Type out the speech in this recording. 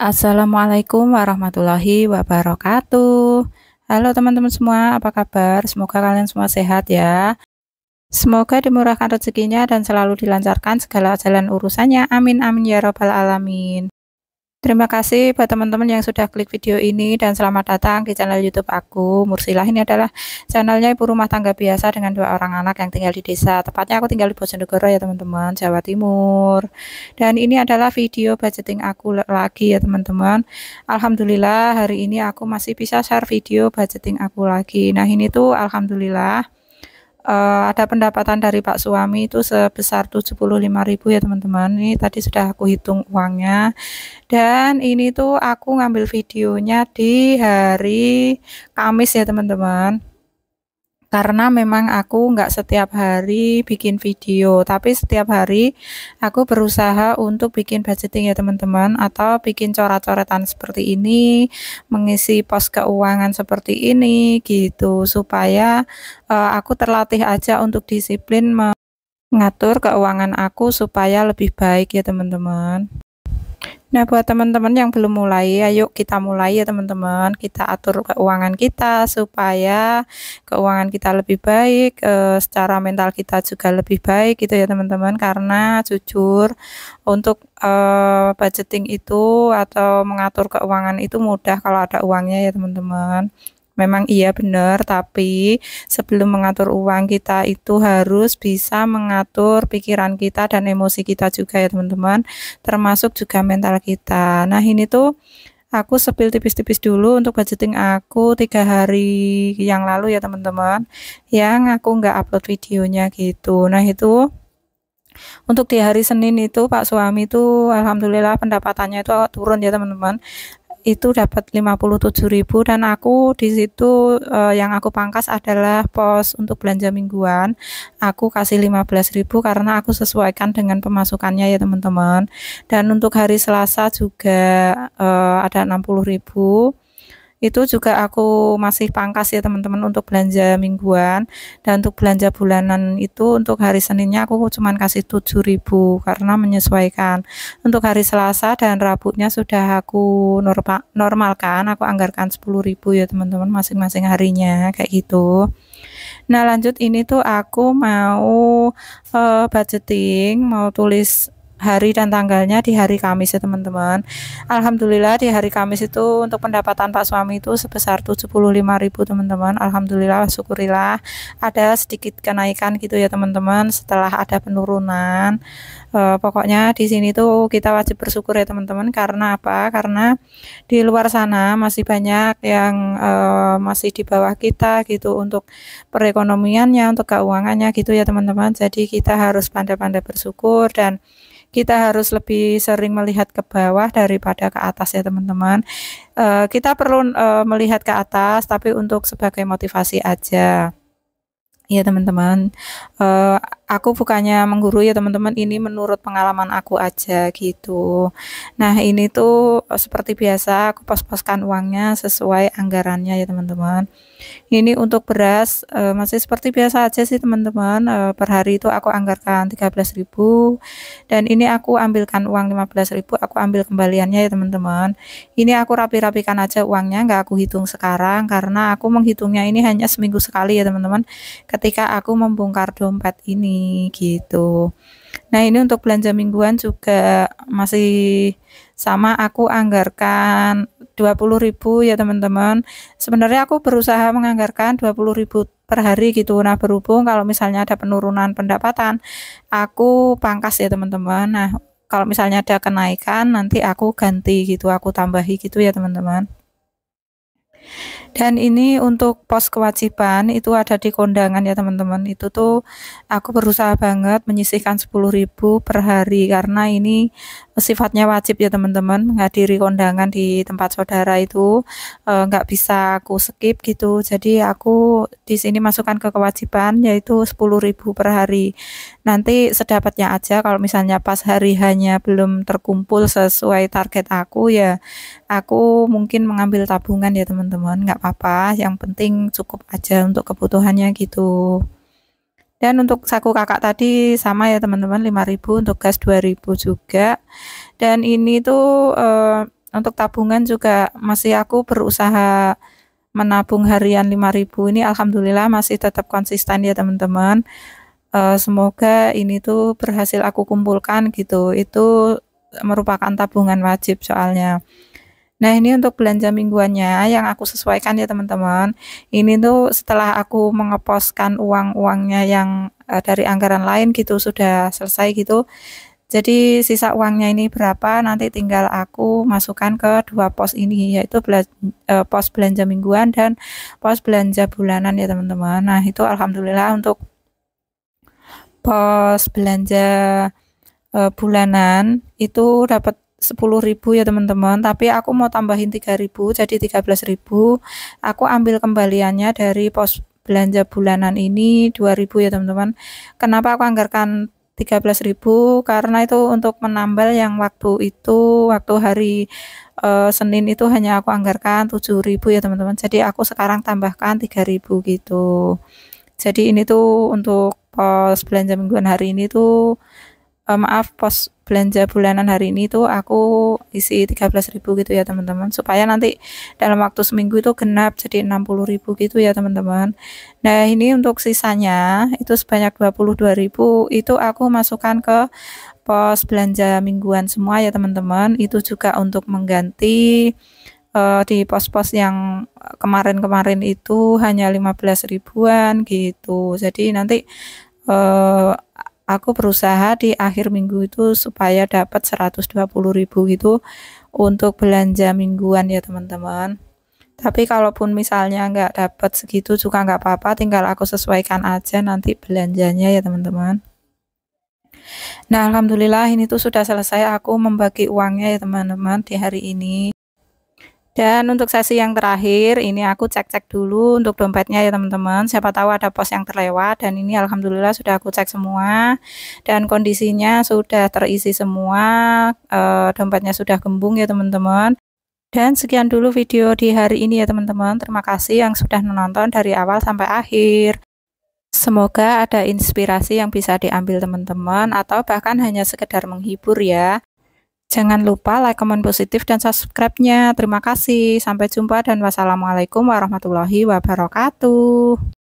Assalamualaikum warahmatullahi wabarakatuh. Halo teman-teman semua, apa kabar? Semoga kalian semua sehat ya. Semoga dimurahkan rezekinya dan selalu dilancarkan segala jalan urusannya. Amin amin ya robbal alamin. Terima kasih buat teman-teman yang sudah klik video ini dan selamat datang di channel YouTube aku. Mursilah ini adalah channelnya ibu rumah tangga biasa dengan 2 orang anak yang tinggal di desa. Tepatnya aku tinggal di Bojonegoro ya teman-teman, Jawa Timur. Dan ini adalah video budgeting aku lagi ya teman-teman. Alhamdulillah hari ini aku masih bisa share video budgeting aku lagi. Nah ini tuh alhamdulillah ada pendapatan dari Pak suami itu sebesar 75.000 ya teman-teman. Ini tadi sudah aku hitung uangnya. Dan ini tuh aku ngambil videonya di hari Kamis ya teman-teman. Karena memang aku nggak setiap hari bikin video, tapi setiap hari aku berusaha untuk bikin budgeting ya teman-teman, atau bikin coret-coretan seperti ini, mengisi pos keuangan seperti ini gitu, supaya aku terlatih aja untuk disiplin mengatur keuangan aku supaya lebih baik ya teman-teman. Nah, buat teman-teman yang belum mulai, ayo kita mulai ya teman-teman. Kita atur keuangan kita supaya keuangan kita lebih baik, secara mental kita juga lebih baik gitu ya teman-teman. Karena jujur untuk budgeting itu atau mengatur keuangan itu mudah kalau ada uangnya ya teman-teman. Memang iya benar, tapi sebelum mengatur uang kita itu harus bisa mengatur pikiran kita dan emosi kita juga ya teman-teman, termasuk juga mental kita. Nah ini tuh aku spill tipis-tipis dulu untuk budgeting aku 3 hari yang lalu ya teman-teman, yang aku nggak upload videonya gitu. Nah itu untuk di hari Senin itu Pak suami itu alhamdulillah pendapatannya itu turun ya teman-teman, itu dapat 57.000 dan aku di situ yang aku pangkas adalah pos untuk belanja mingguan. Aku kasih 15.000 karena aku sesuaikan dengan pemasukannya ya teman-teman. Dan untuk hari Selasa juga ada 60.000. Itu juga aku masih pangkas ya teman-teman untuk belanja mingguan, dan untuk belanja bulanan itu untuk hari Seninnya aku cuman kasih 7.000 karena menyesuaikan. Untuk hari Selasa dan Rabunya sudah aku normalkan, aku anggarkan 10.000 ya teman-teman masing-masing harinya kayak gitu. Nah lanjut ini tuh aku mau budgeting, mau tulis hari dan tanggalnya di hari Kamis ya teman-teman. Alhamdulillah di hari Kamis itu untuk pendapatan Pak suami itu sebesar 75.000 teman-teman. Alhamdulillah, syukurillah ada sedikit kenaikan gitu ya teman-teman setelah ada penurunan. Pokoknya di sini tuh kita wajib bersyukur ya teman-teman. Karena apa? Karena di luar sana masih banyak yang masih di bawah kita gitu untuk perekonomiannya, untuk keuangannya gitu ya teman-teman. Jadi kita harus pandai-pandai bersyukur dan kita harus lebih sering melihat ke bawah daripada ke atas ya teman-teman. Kita perlu melihat ke atas tapi untuk sebagai motivasi aja ya teman-teman. Aku bukannya menggurui ya teman-teman, ini menurut pengalaman aku aja gitu. Nah ini tuh seperti biasa aku pos-poskan uangnya sesuai anggarannya ya teman-teman. Ini untuk beras masih seperti biasa aja sih teman-teman. Per hari itu aku anggarkan 13.000 dan ini aku ambilkan uang 15.000, aku ambil kembaliannya ya teman-teman. Ini aku rapi-rapikan aja uangnya, nggak aku hitung sekarang karena aku menghitungnya ini hanya seminggu sekali ya teman-teman, ketika aku membongkar dompet ini gitu. Nah ini untuk belanja mingguan juga masih sama, aku anggarkan 20.000 ya teman-teman. Sebenarnya aku berusaha menganggarkan 20.000 per hari gitu. Nah berhubung kalau misalnya ada penurunan pendapatan, aku pangkas ya teman-teman. Nah kalau misalnya ada kenaikan nanti aku ganti gitu, aku tambahi gitu ya teman-teman. Dan ini untuk pos kewajiban itu ada di kondangan ya teman-teman. Itu tuh aku berusaha banget menyisihkan 10.000 per hari karena ini sifatnya wajib ya teman-teman. Menghadiri kondangan di tempat saudara itu nggak bisa aku skip gitu. Jadi aku di sini masukkan ke kewajiban yaitu 10.000 per hari. Nanti sedapatnya aja, kalau misalnya pas hari hanya belum terkumpul sesuai target aku ya aku mungkin mengambil tabungan ya teman-teman, nggak apa-apa, yang penting cukup aja untuk kebutuhannya gitu. Dan untuk saku kakak tadi sama ya teman-teman, 5.000, untuk gas 2.000 juga. Dan ini tuh untuk tabungan juga masih aku berusaha menabung harian 5.000 ini, alhamdulillah masih tetap konsisten ya teman-teman. Semoga ini tuh berhasil aku kumpulkan gitu. Itu merupakan tabungan wajib soalnya. Nah, ini untuk belanja mingguannya yang aku sesuaikan ya teman-teman. Ini tuh setelah aku mengeposkan uang-uangnya yang dari anggaran lain gitu sudah selesai gitu. Jadi sisa uangnya ini berapa nanti tinggal aku masukkan ke dua pos ini, yaitu pos belanja mingguan dan pos belanja bulanan ya teman-teman. Nah, itu alhamdulillah untuk pos belanja bulanan itu dapat 10.000 ya teman-teman, tapi aku mau tambahin 3.000 jadi 13.000. Aku ambil kembaliannya dari pos belanja bulanan ini 2.000 ya teman-teman. Kenapa aku anggarkan 13.000? Karena itu untuk menambal yang waktu itu, waktu hari Senin itu hanya aku anggarkan 7.000 ya teman-teman. Jadi aku sekarang tambahkan 3.000 gitu. Jadi ini tuh untuk pos belanja mingguan hari ini tuh maaf, pos belanja bulanan hari ini tuh aku isi 13.000 gitu ya teman-teman, supaya nanti dalam waktu seminggu itu genap jadi 60.000 gitu ya teman-teman. Nah, ini untuk sisanya itu sebanyak 22.000 itu aku masukkan ke pos belanja mingguan semua ya teman-teman. Itu juga untuk mengganti di pos-pos yang kemarin-kemarin itu hanya 15 ribuan gitu. Jadi nanti aku berusaha di akhir minggu itu supaya dapat 120.000 gitu untuk belanja mingguan ya teman-teman. Tapi kalaupun misalnya nggak dapat segitu juga nggak apa-apa, tinggal aku sesuaikan aja nanti belanjanya ya teman-teman. Nah, alhamdulillah ini tuh sudah selesai aku membagi uangnya ya teman-teman di hari ini. Dan untuk sesi yang terakhir, ini aku cek-cek dulu untuk dompetnya ya teman-teman. Siapa tahu ada pos yang terlewat, dan ini alhamdulillah sudah aku cek semua. Dan kondisinya sudah terisi semua, dompetnya sudah gembung ya teman-teman. Dan sekian dulu video di hari ini ya teman-teman. Terima kasih yang sudah menonton dari awal sampai akhir. Semoga ada inspirasi yang bisa diambil teman-teman, atau bahkan hanya sekedar menghibur ya. Jangan lupa like, komen positif, dan subscribe-nya. Terima kasih. Sampai jumpa dan wassalamualaikum warahmatullahi wabarakatuh.